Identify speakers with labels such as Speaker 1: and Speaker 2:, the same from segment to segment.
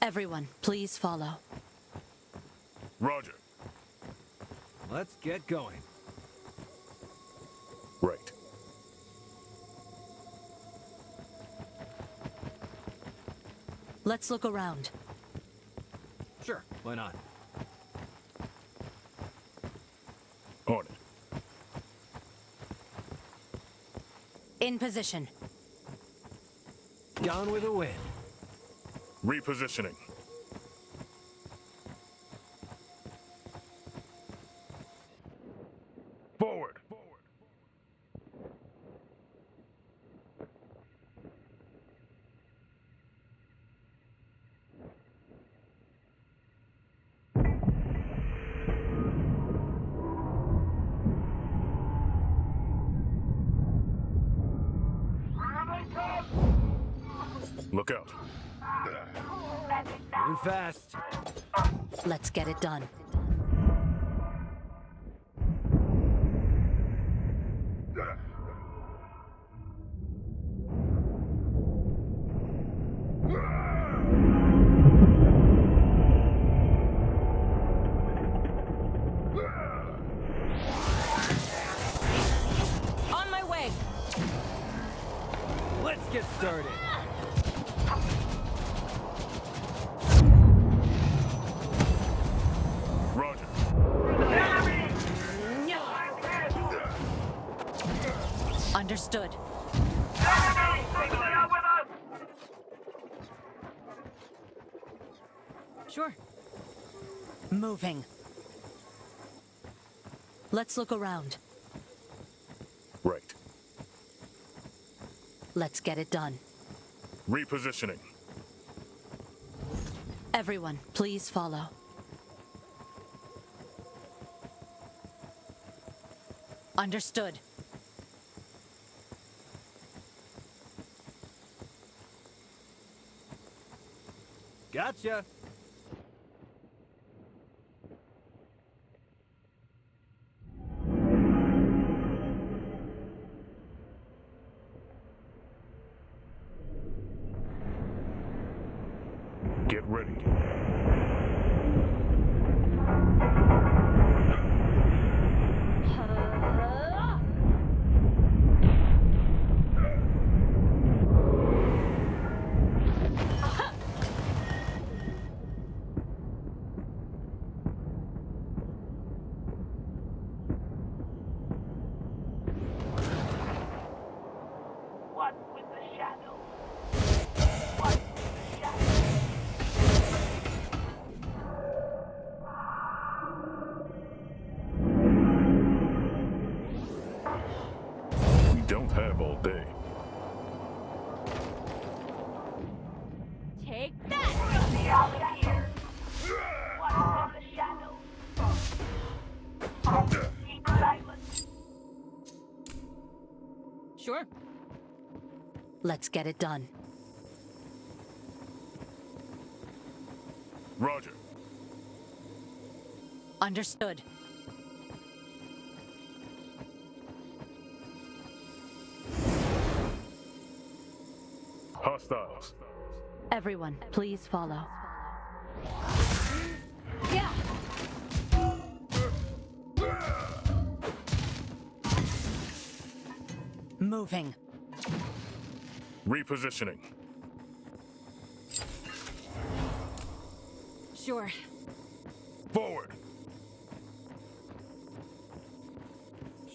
Speaker 1: Everyone, please follow.
Speaker 2: Roger.
Speaker 3: Let's get going.
Speaker 2: Right.
Speaker 1: Let's look around.
Speaker 3: Sure, why not?
Speaker 2: On it.
Speaker 1: In position.
Speaker 3: Gone with the wind.
Speaker 2: Repositioning. Forward. Look out.
Speaker 3: Moving fast.
Speaker 1: Let's get it done. On my way.
Speaker 3: Let's get started.
Speaker 2: Roger.
Speaker 1: Understood. Sure. Moving. Let's look around.
Speaker 2: Right.
Speaker 1: Let's get it done.
Speaker 2: Repositioning.
Speaker 1: Everyone, please follow. Understood.
Speaker 3: Gotcha.
Speaker 2: Get ready.
Speaker 4: What with the shadow? What with the shadow?
Speaker 2: We don't have all day.
Speaker 4: Take that! Get me out of here! What with the shadow? Keep silent.
Speaker 1: Sure. Let's get it done.
Speaker 2: Roger.
Speaker 1: Understood.
Speaker 2: Hostiles.
Speaker 1: Everyone, please follow.
Speaker 4: Yeah!
Speaker 1: Moving.
Speaker 2: Repositioning.
Speaker 1: Sure.
Speaker 2: Forward.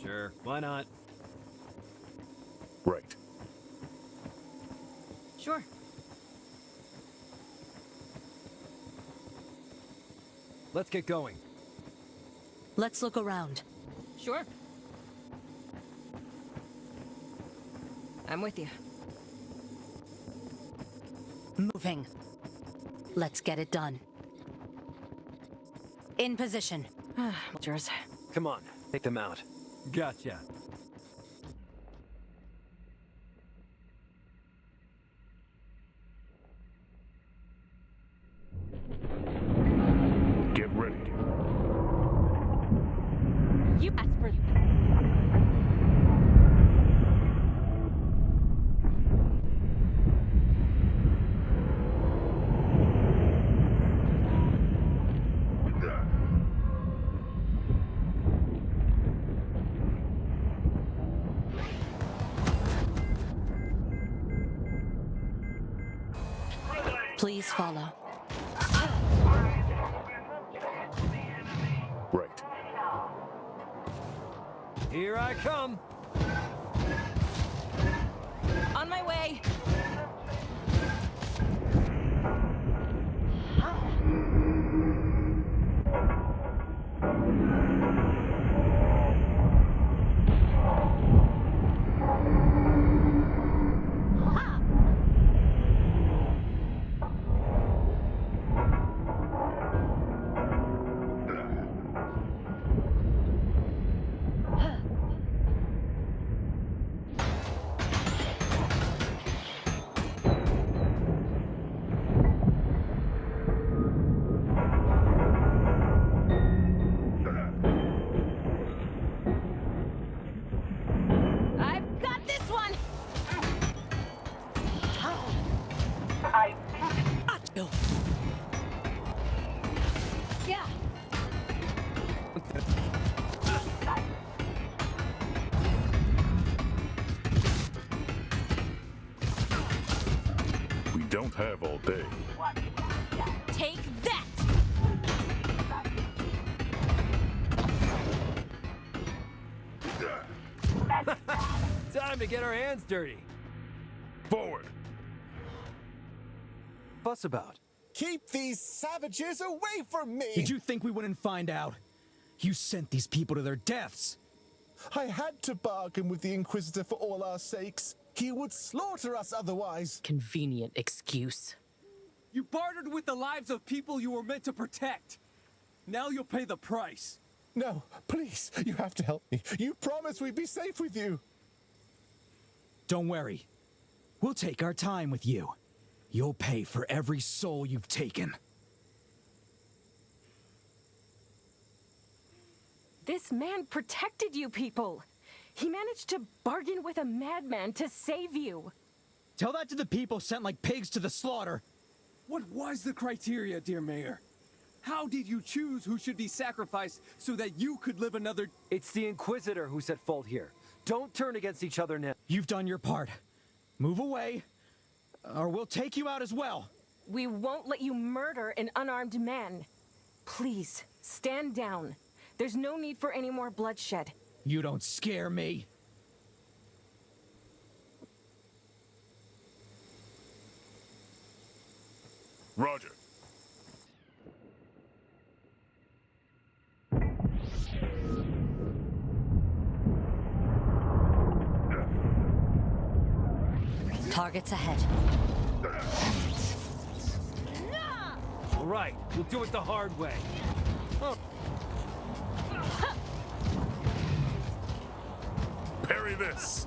Speaker 3: Sure, why not?
Speaker 2: Right.
Speaker 1: Sure.
Speaker 3: Let's get going.
Speaker 1: Let's look around. Sure. I'm with you. Moving. Let's get it done. In position. Yours.
Speaker 3: Come on, take them out. Gotcha.
Speaker 2: Get ready.
Speaker 1: You asked for. Please follow.
Speaker 2: Right.
Speaker 3: Here I come.
Speaker 1: On my way. I've got this one.
Speaker 4: I
Speaker 1: Achoo. Yeah.
Speaker 2: We don't have all day.
Speaker 1: Take that.
Speaker 3: Time to get our hands dirty.
Speaker 2: Forward.
Speaker 3: Fuss about.
Speaker 5: Keep these savages away from me!
Speaker 6: Did you think we wouldn't find out? You sent these people to their deaths.
Speaker 5: I had to bargain with the Inquisitor for all our sakes. He would slaughter us otherwise.
Speaker 1: Convenient excuse.
Speaker 7: You bartered with the lives of people you were meant to protect. Now you'll pay the price.
Speaker 5: No, please, you have to help me. You promised we'd be safe with you.
Speaker 6: Don't worry. We'll take our time with you. You'll pay for every soul you've taken.
Speaker 8: This man protected you people. He managed to bargain with a madman to save you.
Speaker 6: Tell that to the people sent like pigs to the slaughter.
Speaker 7: What was the criteria, dear Mayor? How did you choose who should be sacrificed so that you could live another...
Speaker 3: It's the Inquisitor who's at fault here. Don't turn against each other now.
Speaker 6: You've done your part. Move away, or we'll take you out as well.
Speaker 8: We won't let you murder an unarmed man. Please, stand down. There's no need for any more bloodshed.
Speaker 6: You don't scare me.
Speaker 2: Roger.
Speaker 1: Targets ahead.
Speaker 3: All right, we'll do it the hard way.
Speaker 2: Parry this.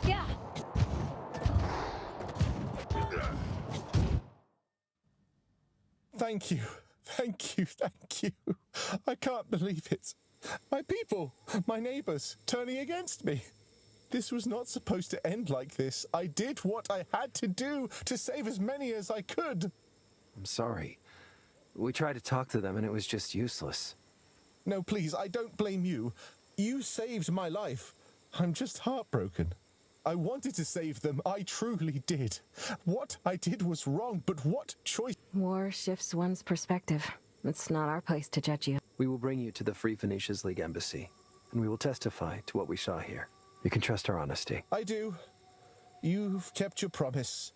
Speaker 8: Yeah.
Speaker 5: Thank you. Thank you. Thank you. I can't believe it. My people, my neighbors, turning against me. This was not supposed to end like this. I did what I had to do to save as many as I could.
Speaker 3: I'm sorry. We tried to talk to them and it was just useless.
Speaker 5: No, please, I don't blame you. You saved my life. I'm just heartbroken. I wanted to save them. I truly did. What I did was wrong, but what choice?
Speaker 8: War shifts one's perspective. It's not our place to judge you.
Speaker 3: We will bring you to the Free Phoenicians League embassy, and we will testify to what we saw here. You can trust our honesty.
Speaker 5: I do. You've kept your promise,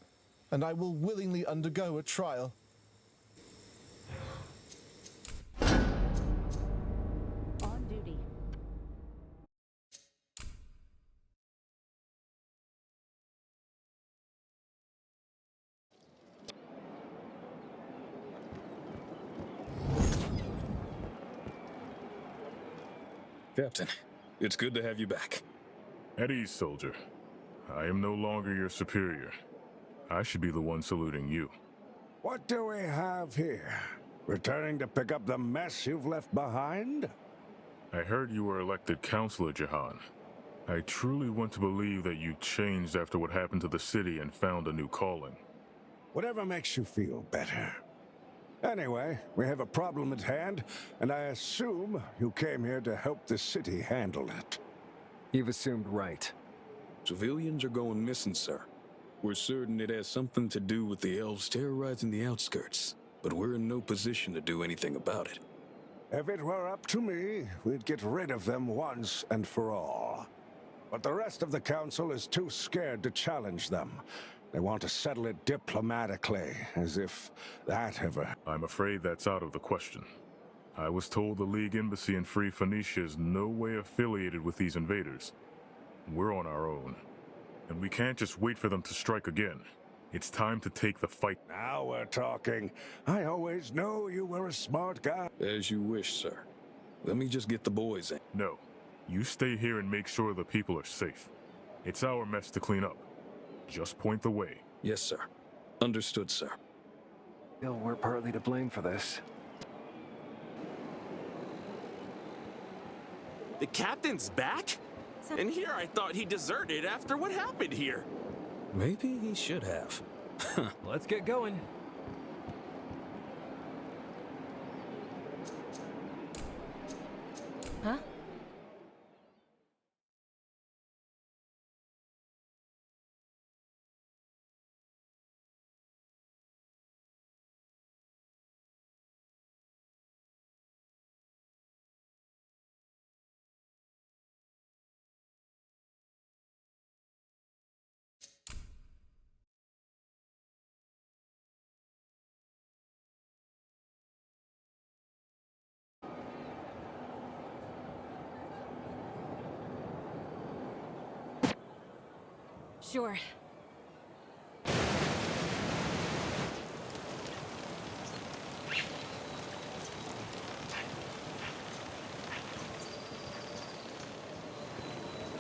Speaker 5: and I will willingly undergo a trial.
Speaker 8: On duty.
Speaker 9: Captain, it's good to have you back.
Speaker 2: At ease, soldier. I am no longer your superior. I should be the one saluting you.
Speaker 10: What do we have here? Returning to pick up the mess you've left behind?
Speaker 2: I heard you were elected Counselor, Jahan. I truly want to believe that you changed after what happened to the city and found a new calling.
Speaker 10: Whatever makes you feel better. Anyway, we have a problem at hand, and I assume you came here to help the city handle it.
Speaker 3: You've assumed right.
Speaker 9: Civilians are going missing, sir. We're certain it has something to do with the elves terrorizing the outskirts, but we're in no position to do anything about it.
Speaker 10: If it were up to me, we'd get rid of them once and for all. But the rest of the council is too scared to challenge them. They want to settle it diplomatically, as if that ever...
Speaker 2: I'm afraid that's out of the question. I was told the League Embassy in Free Phoenicia is no way affiliated with these invaders. We're on our own. And we can't just wait for them to strike again. It's time to take the fight.
Speaker 10: Now we're talking. I always knew you were a smart guy.
Speaker 9: As you wish, sir. Let me just get the boys in.
Speaker 2: No. You stay here and make sure the people are safe. It's our mess to clean up. Just point the way.
Speaker 9: Yes, sir. Understood, sir.
Speaker 3: We're partly to blame for this.
Speaker 11: The captain's back? And here I thought he deserted after what happened here.
Speaker 9: Maybe he should have.
Speaker 6: Let's get going.
Speaker 8: Huh? Sure.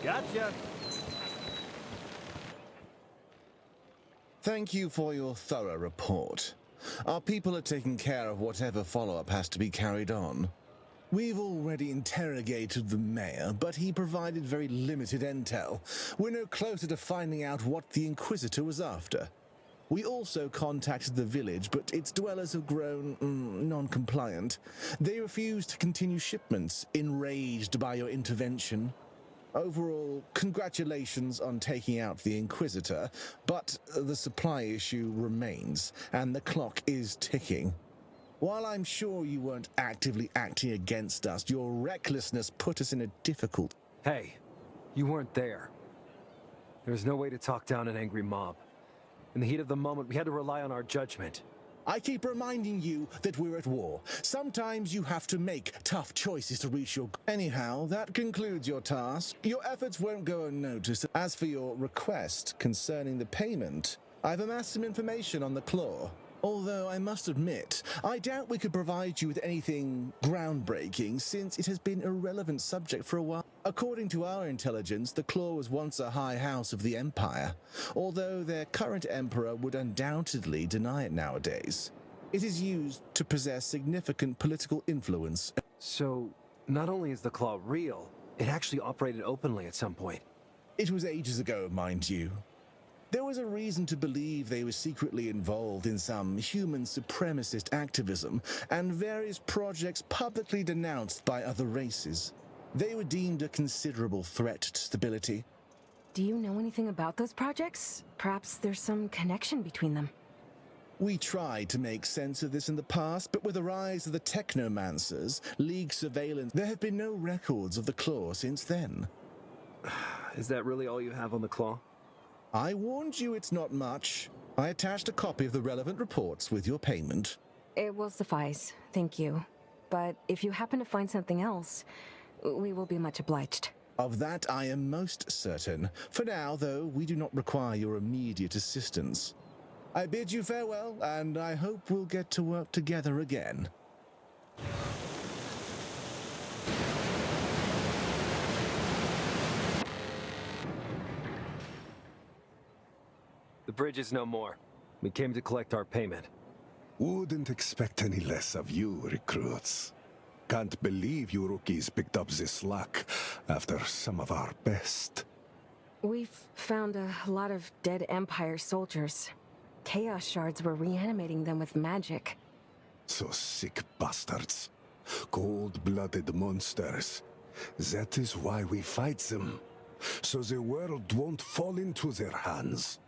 Speaker 6: Gotcha.
Speaker 5: Thank you for your thorough report. Our people are taking care of whatever follow-up has to be carried on. We've already interrogated the mayor, but he provided very limited intel. We're no closer to finding out what the Inquisitor was after. We also contacted the village, but its dwellers have grown non-compliant. They refuse to continue shipments, enraged by your intervention. Overall, congratulations on taking out the Inquisitor, but the supply issue remains, and the clock is ticking. While I'm sure you weren't actively acting against us, your recklessness put us in a difficult...
Speaker 3: Hey, you weren't there. There's no way to talk down an angry mob. In the heat of the moment, we had to rely on our judgment.
Speaker 5: I keep reminding you that we're at war. Sometimes you have to make tough choices to reach your... Anyhow, that concludes your task. Your efforts won't go unnoticed. As for your request concerning the payment, I've amassed some information on the claw. Although I must admit, I doubt we could provide you with anything groundbreaking since it has been a relevant subject for a while. According to our intelligence, the Claw was once a high house of the Empire, although their current emperor would undoubtedly deny it nowadays. It is used to possess significant political influence.
Speaker 3: So, not only is the claw real, it actually operated openly at some point.
Speaker 5: It was ages ago, mind you. There was a reason to believe they were secretly involved in some human supremacist activism and various projects publicly denounced by other races. They were deemed a considerable threat to stability.
Speaker 8: Do you know anything about those projects? Perhaps there's some connection between them.
Speaker 5: We tried to make sense of this in the past, but with the rise of the technomancers, League surveillance, there have been no records of the Claw since then.
Speaker 3: Is that really all you have on the claw?
Speaker 5: I warned you it's not much. I attached a copy of the relevant reports with your payment.
Speaker 8: It will suffice, thank you. But if you happen to find something else, we will be much obliged.
Speaker 5: Of that I am most certain. For now, though, we do not require your immediate assistance. I bid you farewell, and I hope we'll get to work together again.
Speaker 3: The bridge is no more. We came to collect our payment.
Speaker 10: Wouldn't expect any less of you, recruits. Can't believe you rookies picked up this luck after some of our best.
Speaker 8: We've found a lot of dead Empire soldiers. Chaos shards were reanimating them with magic.
Speaker 10: So sick bastards. Cold-blooded monsters. That is why we fight them. So the world won't fall into their hands.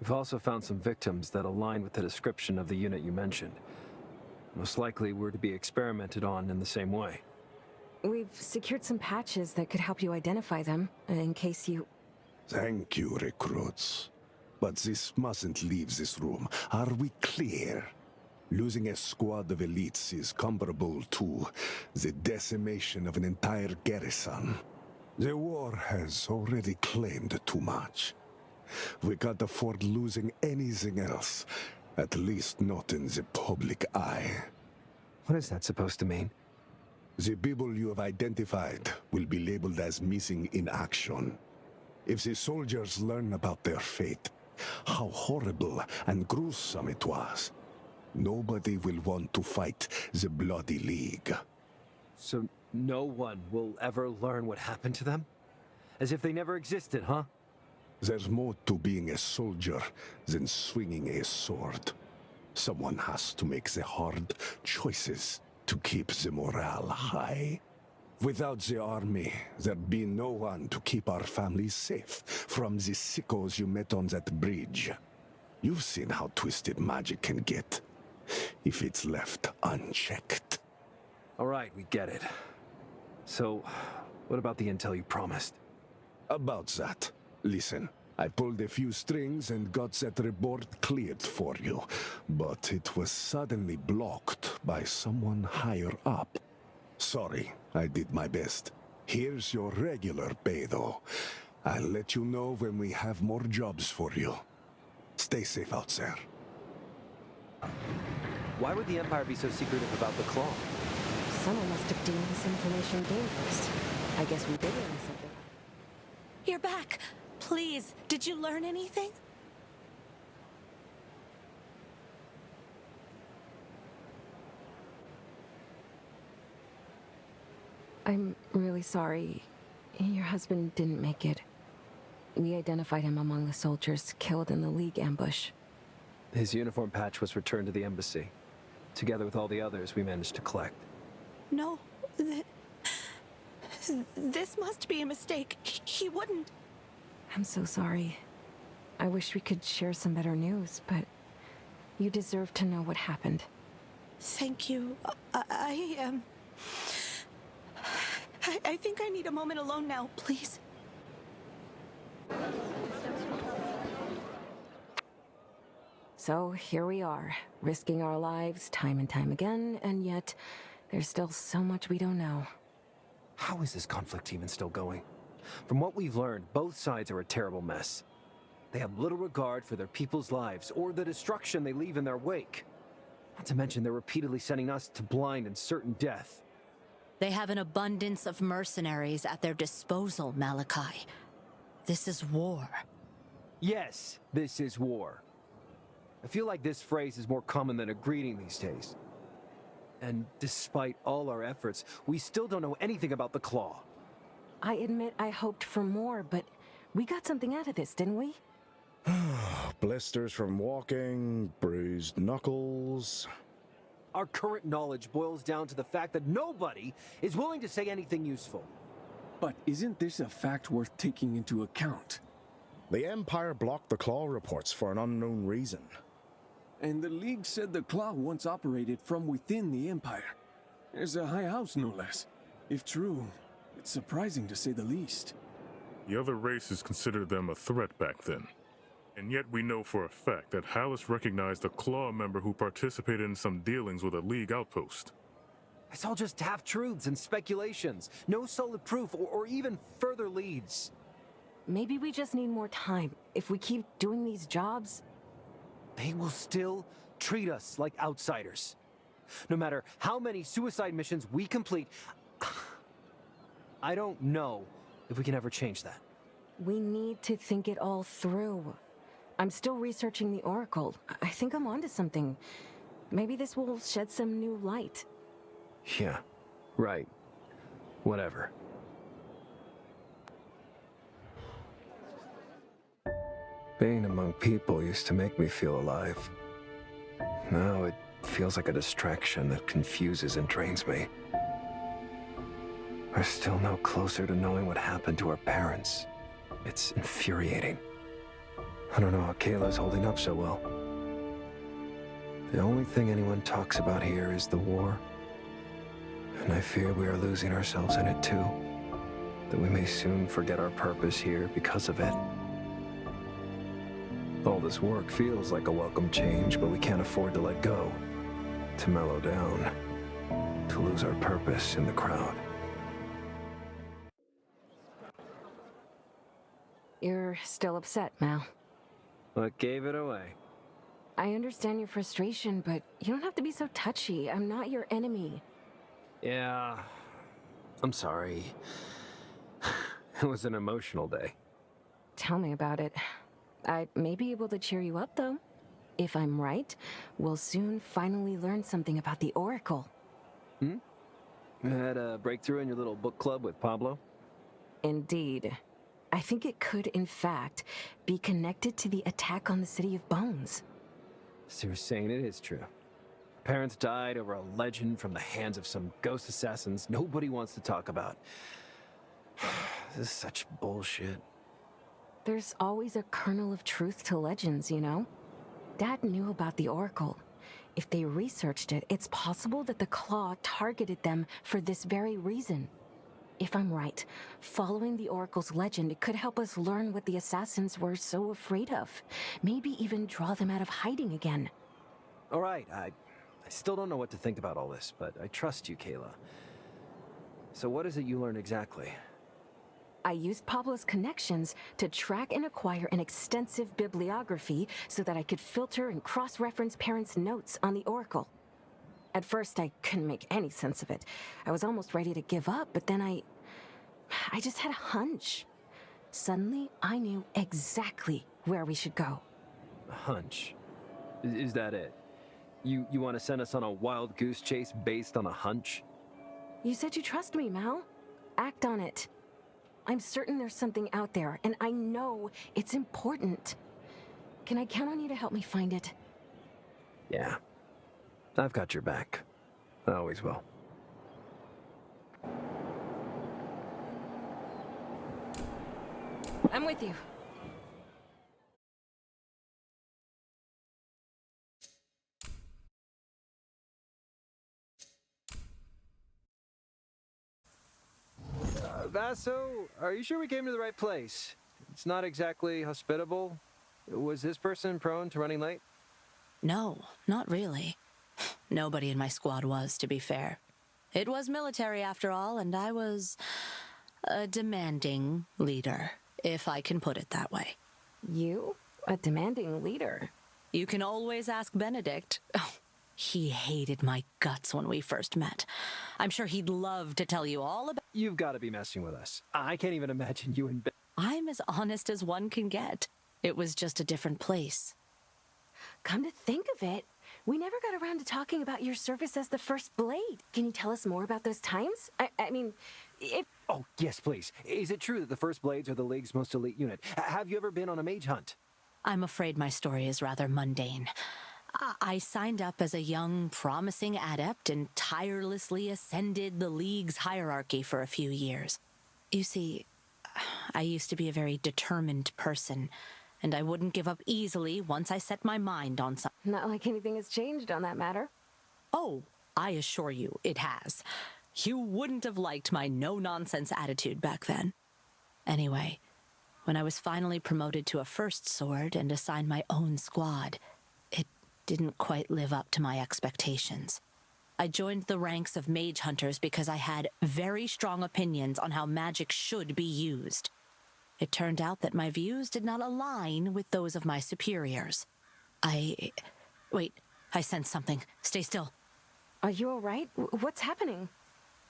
Speaker 3: We've also found some victims that align with the description of the unit you mentioned. Most likely we're to be experimented on in the same way.
Speaker 8: We've secured some patches that could help you identify them, in case you...
Speaker 10: Thank you, recruits. But this mustn't leave this room. Are we clear? Losing a squad of elites is comparable to the decimation of an entire garrison. The war has already claimed too much. We can't afford losing anything else, at least not in the public eye.
Speaker 3: What is that supposed to mean?
Speaker 10: The people you have identified will be labeled as missing in action. If the soldiers learn about their fate, how horrible and gruesome it was, nobody will want to fight the Bloody League.
Speaker 3: So no one will ever learn what happened to them? As if they never existed, huh?
Speaker 10: There's more to being a soldier than swinging a sword. Someone has to make the hard choices to keep the morale high. Without the army, there'd be no one to keep our families safe from the sickos you met on that bridge. You've seen how twisted magic can get if it's left unchecked.
Speaker 3: All right, we get it. So, what about the intel you promised?
Speaker 10: About that. Listen, I pulled a few strings and got that report cleared for you, but it was suddenly blocked by someone higher up. Sorry, I did my best. Here's your regular pay, though. I'll let you know when we have more jobs for you. Stay safe out there.
Speaker 3: Why would the Empire be so secretive about the Claw?
Speaker 8: Someone must have deemed this information dangerous. I guess we did learn something.
Speaker 1: You're back. Please, did you learn anything?
Speaker 8: I'm really sorry. Your husband didn't make it. We identified him among the soldiers killed in the League ambush.
Speaker 3: His uniform patch was returned to the embassy, together with all the others we managed to collect.
Speaker 1: No. This must be a mistake. He wouldn't.
Speaker 8: I'm so sorry. I wish we could share some better news, but you deserve to know what happened.
Speaker 1: Thank you. I think I need a moment alone now, please.
Speaker 8: So here we are, risking our lives time and time again, and yet there's still so much we don't know.
Speaker 3: How is this conflict even still going? From what we've learned, both sides are a terrible mess. They have little regard for their people's lives or the destruction they leave in their wake. Not to mention they're repeatedly sending us to blind and certain death.
Speaker 1: They have an abundance of mercenaries at their disposal, Malachi. This is war.
Speaker 3: Yes, this is war. I feel like this phrase is more common than a greeting these days. And despite all our efforts, we still don't know anything about the Claw.
Speaker 8: I admit I hoped for more, but we got something out of this, didn't we?
Speaker 12: Blisters from walking, bruised knuckles.
Speaker 3: Our current knowledge boils down to the fact that nobody is willing to say anything useful.
Speaker 7: But isn't this a fact worth taking into account?
Speaker 12: The Empire blocked the Claw reports for an unknown reason.
Speaker 7: And the League said the Claw once operated from within the Empire. As a high house, no less. If true, it's surprising to say the least.
Speaker 2: The other races considered them a threat back then. And yet we know for a fact that Hallis recognized a Claw member who participated in some dealings with a League outpost.
Speaker 3: It's all just half-truths and speculations. No solid proof or even further leads.
Speaker 8: Maybe we just need more time. If we keep doing these jobs...
Speaker 3: They will still treat us like outsiders. No matter how many suicide missions we complete, I don't know if we can ever change that.
Speaker 8: We need to think it all through. I'm still researching the Oracle. I think I'm onto something. Maybe this will shed some new light.
Speaker 3: Yeah, right. Whatever. Being among people used to make me feel alive. Now it feels like a distraction that confuses and drains me. We're still no closer to knowing what happened to our parents. It's infuriating. I don't know how Kayla's holding up so well. The only thing anyone talks about here is the war. And I fear we are losing ourselves in it too. That we may soon forget our purpose here because of it. All this work feels like a welcome change, but we can't afford to let go. To mellow down. To lose our purpose in the crowd.
Speaker 8: You're still upset, Mal.
Speaker 3: What gave it away?
Speaker 8: I understand your frustration, but you don't have to be so touchy. I'm not your enemy.
Speaker 3: Yeah, I'm sorry. It was an emotional day.
Speaker 8: Tell me about it. I may be able to cheer you up, though. If I'm right, we'll soon finally learn something about the Oracle.
Speaker 3: You had a breakthrough in your little book club with Pablo?
Speaker 8: Indeed. I think it could, in fact, be connected to the attack on the City of Bones.
Speaker 3: So you're saying it is true. Parents died over a legend from the hands of some ghost assassins nobody wants to talk about. This is such bullshit.
Speaker 8: There's always a kernel of truth to legends, you know? Dad knew about the Oracle. If they researched it, it's possible that the Claw targeted them for this very reason. If I'm right, following the Oracle's legend could help us learn what the assassins were so afraid of. Maybe even draw them out of hiding again.
Speaker 3: All right, I still don't know what to think about all this, but I trust you, Kayla. So what is it you learned exactly?
Speaker 8: I used Pablo's connections to track and acquire an extensive bibliography so that I could filter and cross-reference parents' notes on the Oracle. At first, I couldn't make any sense of it. I was almost ready to give up, but then I just had a hunch. Suddenly, I knew exactly where we should go.
Speaker 3: A hunch? Is that it? You want to send us on a wild goose chase based on a hunch?
Speaker 8: You said you trust me, Mal. Act on it. I'm certain there's something out there, and I know it's important. Can I count on you to help me find it?
Speaker 3: Yeah. I've got your back. I always will.
Speaker 8: I'm with you.
Speaker 3: Vaso, are you sure we came to the right place? It's not exactly hospitable. Was this person prone to running late?
Speaker 1: No, not really. Nobody in my squad was, to be fair. It was military after all, and I was a demanding leader, if I can put it that way.
Speaker 8: You? A demanding leader?
Speaker 1: You can always ask Benedict. Oh, he hated my guts when we first met. I'm sure he'd love to tell you all about...
Speaker 3: You've got to be messing with us. I can't even imagine you in...
Speaker 1: I'm as honest as one can get. It was just a different place.
Speaker 8: Come to think of it, we never got around to talking about your service as the First Blade. Can you tell us more about those times? I mean, if...
Speaker 3: Oh, yes, please. Is it true that the First Blades are the League's most elite unit? Have you ever been on a mage hunt?
Speaker 1: I'm afraid my story is rather mundane. I signed up as a young, promising adept and tirelessly ascended the League's hierarchy for a few years. You see, I used to be a very determined person, and I wouldn't give up easily once I set my mind on something.
Speaker 8: Not like anything has changed on that matter.
Speaker 1: Oh, I assure you, it has. You wouldn't have liked my no-nonsense attitude back then. Anyway, when I was finally promoted to a first sword and assigned my own squad, it didn't quite live up to my expectations. I joined the ranks of mage hunters because I had very strong opinions on how magic should be used. It turned out that my views did not align with those of my superiors. Wait, I sense something. Stay still.
Speaker 8: Are you all right? What's happening?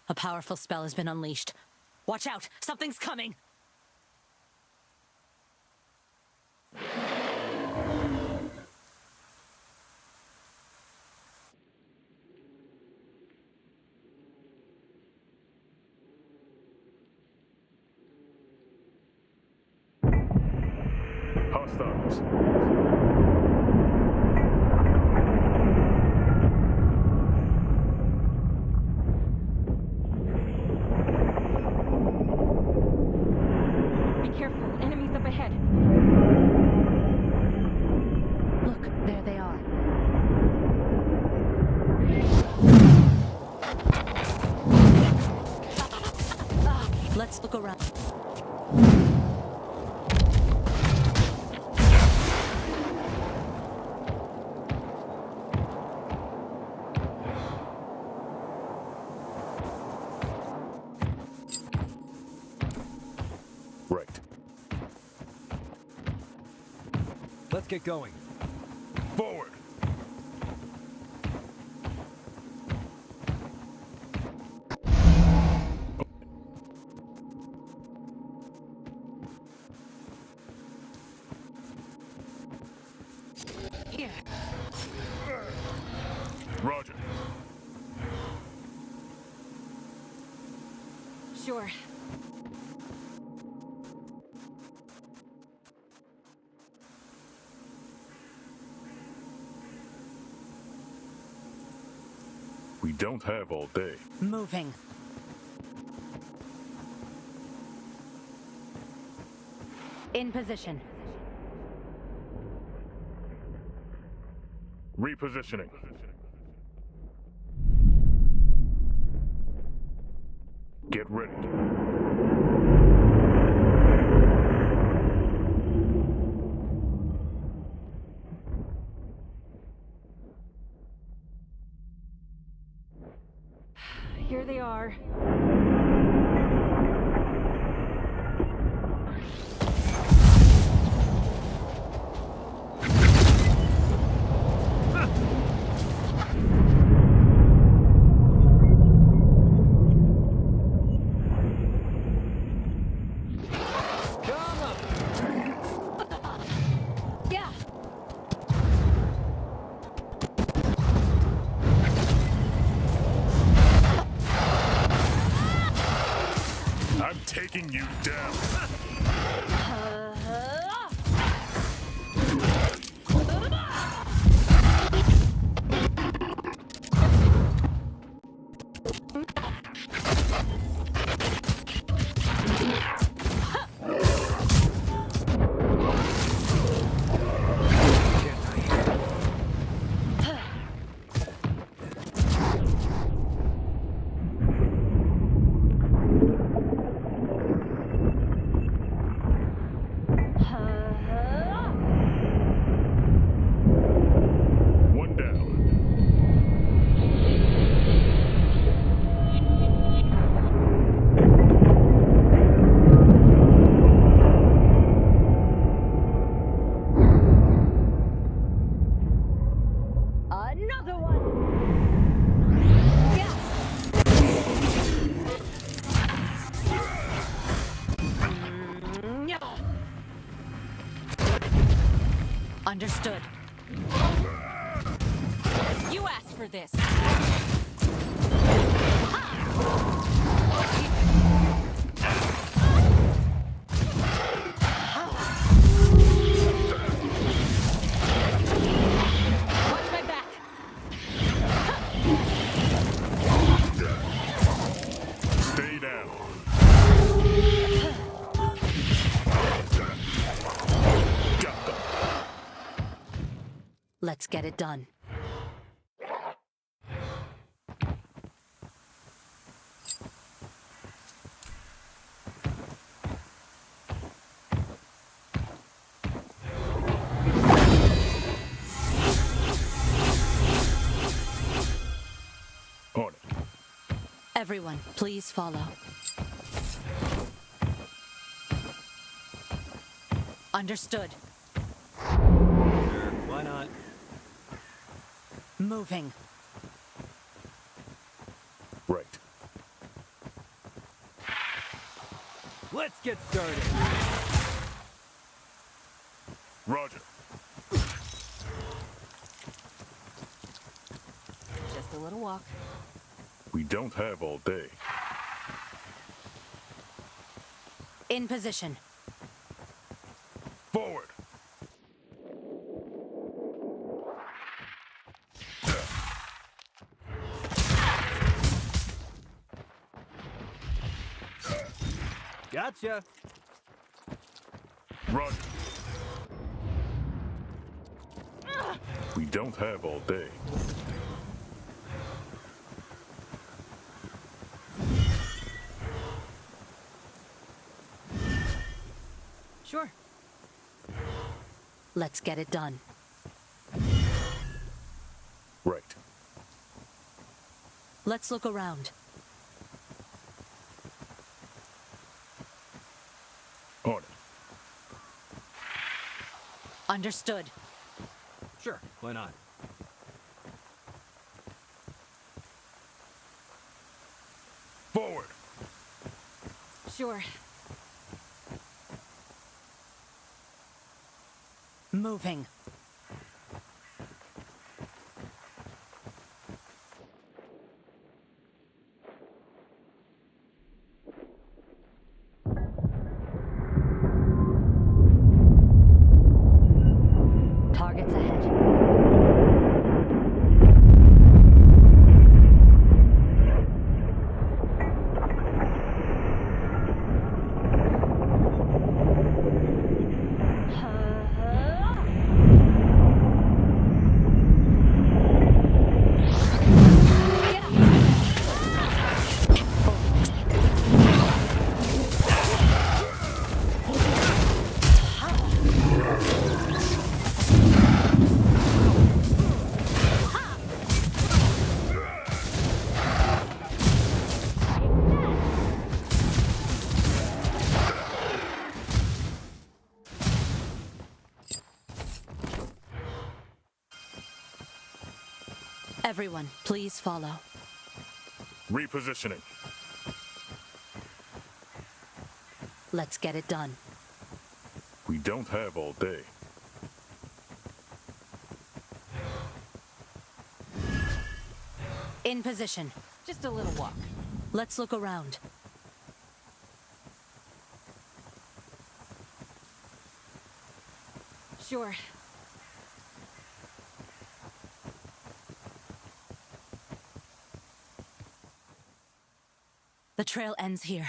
Speaker 1: A powerful spell has been unleashed. Watch out! Something's coming!
Speaker 2: Hostiles.
Speaker 8: Be careful, enemies up ahead.
Speaker 1: look around.
Speaker 2: Right.
Speaker 3: Let's get going.
Speaker 2: Forward! Roger.
Speaker 8: Sure.
Speaker 2: We don't have all day.
Speaker 1: Moving. In position.
Speaker 2: Repositioning. Get ready.
Speaker 8: Here they are.
Speaker 1: Yeah.
Speaker 2: I'm taking you down. One down.
Speaker 1: Another one. Yeah. Yeah. Understood. You asked for this. Watch my back.
Speaker 2: Stay down. Got them.
Speaker 1: Let's get it done.
Speaker 2: On it.
Speaker 1: Everyone, please follow. Understood.
Speaker 3: Why not?
Speaker 1: Moving.
Speaker 2: Right.
Speaker 3: Let's get started.
Speaker 2: Roger.
Speaker 8: Just a little walk.
Speaker 2: We don't have all day.
Speaker 1: In position.
Speaker 2: Forward.
Speaker 3: Gotcha.
Speaker 2: Roger. We don't have all day.
Speaker 1: Let's get it done.
Speaker 2: Right.
Speaker 1: Let's look around.
Speaker 2: On it.
Speaker 1: Understood.
Speaker 3: Sure, why not?
Speaker 2: Forward!
Speaker 8: Sure.
Speaker 1: Moving. Targets ahead. Everyone, please follow.
Speaker 2: Repositioning.
Speaker 1: Let's get it done.
Speaker 2: We don't have all day.
Speaker 1: In position.
Speaker 8: Just a little walk.
Speaker 1: Let's look around.
Speaker 8: Sure.
Speaker 1: The trail ends here.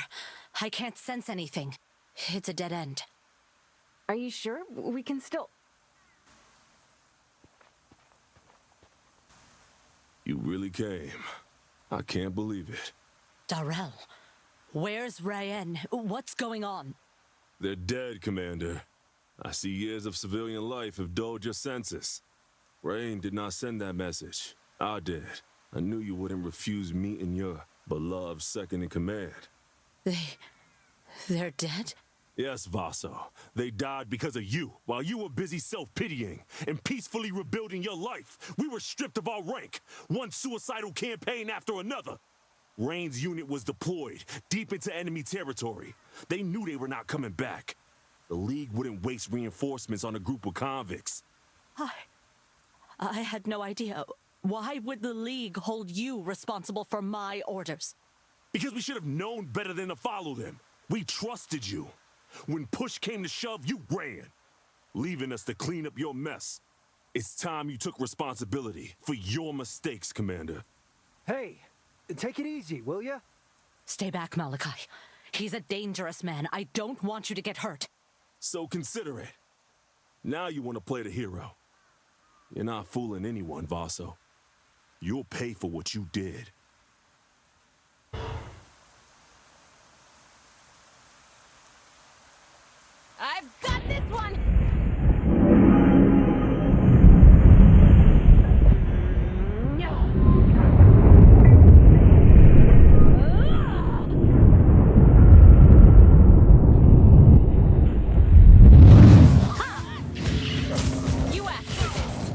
Speaker 1: I can't sense anything. It's a dead end.
Speaker 8: Are you sure? We can still...
Speaker 9: You really came. I can't believe it.
Speaker 1: Darrell, where's Ryan? What's going on?
Speaker 9: They're dead, Commander. I see years of civilian life have dulled your senses. Rain did not send that message. I did. I knew you wouldn't refuse meeting your beloved second in command.
Speaker 1: They're dead?
Speaker 9: Yes, Vaso. They died because of you. While you were busy self-pitying and peacefully rebuilding your life, we were stripped of our rank, one suicidal campaign after another. Rain's unit was deployed deep into enemy territory. They knew they were not coming back. The League wouldn't waste reinforcements on a group of convicts.
Speaker 1: I had no idea. Why would the League hold you responsible for my orders?
Speaker 9: Because we should have known better than to follow them. We trusted you. When push came to shove, you ran, leaving us to clean up your mess. It's time you took responsibility for your mistakes, Commander.
Speaker 3: Hey, take it easy, will ya?
Speaker 1: Stay back, Malachi. He's a dangerous man. I don't want you to get hurt.
Speaker 9: So consider it. Now you want to play the hero. You're not fooling anyone, Vaso. You'll pay for what you did.
Speaker 8: I've got this one!
Speaker 1: You asked for this.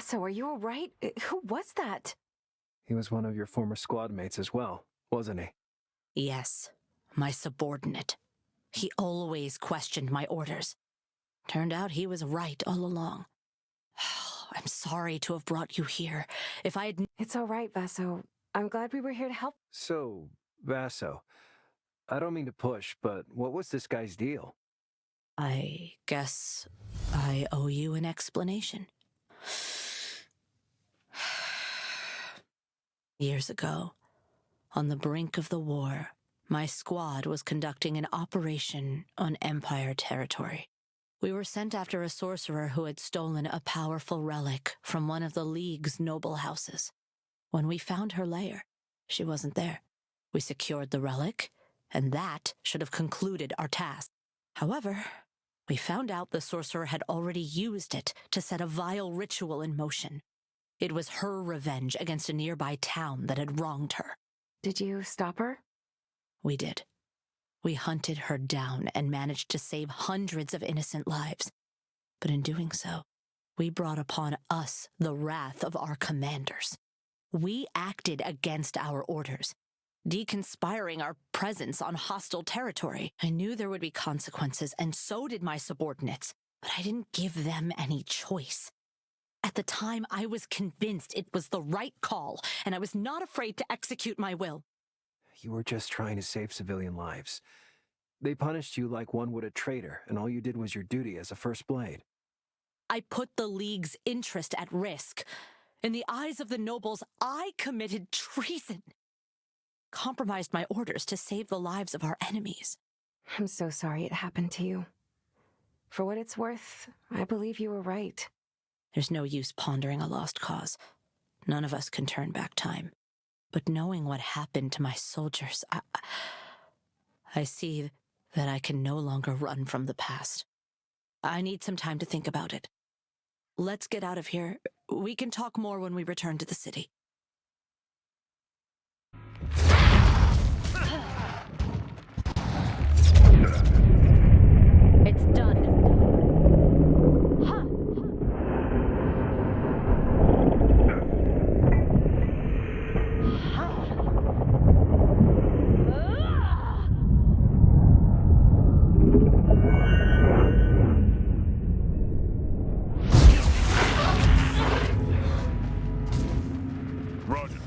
Speaker 8: Vaso, are you all right? Who was that?
Speaker 3: He was one of your former squad mates as well, wasn't he?
Speaker 1: Yes, my subordinate. He always questioned my orders. Turned out he was right all along. I'm sorry to have brought you here. If I had...
Speaker 8: It's all right, Vaso. I'm glad we were here to help.
Speaker 3: So, Vaso, I don't mean to push, but what was this guy's deal?
Speaker 1: I guess I owe you an explanation. Years ago, on the brink of the war, my squad was conducting an operation on Empire territory. We were sent after a sorcerer who had stolen a powerful relic from one of the League's noble houses. When we found her lair, she wasn't there. We secured the relic, and that should have concluded our task. However, we found out the sorcerer had already used it to set a vile ritual in motion. It was her revenge against a nearby town that had wronged her.
Speaker 8: Did you stop her?
Speaker 1: We did. We hunted her down and managed to save hundreds of innocent lives. But in doing so, we brought upon us the wrath of our commanders. We acted against our orders, deconspiring our presence on hostile territory. I knew there would be consequences, and so did my subordinates, but I didn't give them any choice. At the time, I was convinced it was the right call, and I was not afraid to execute my will.
Speaker 3: You were just trying to save civilian lives. They punished you like one would a traitor, and all you did was your duty as a First Blade.
Speaker 1: I put the League's interest at risk. In the eyes of the nobles, I committed treason. Compromised my orders to save the lives of our enemies.
Speaker 8: I'm so sorry it happened to you. For what it's worth, I believe you were right.
Speaker 1: There's no use pondering a lost cause. None of us can turn back time. But knowing what happened to my soldiers, I see that I can no longer run from the past. I need some time to think about it. Let's get out of here. We can talk more when we return to the city. It's done.
Speaker 2: Roger.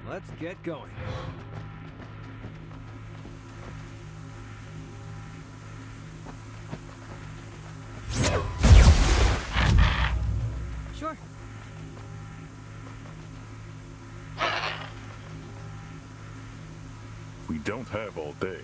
Speaker 3: Let's get going.
Speaker 1: Sure.
Speaker 2: We don't have all day.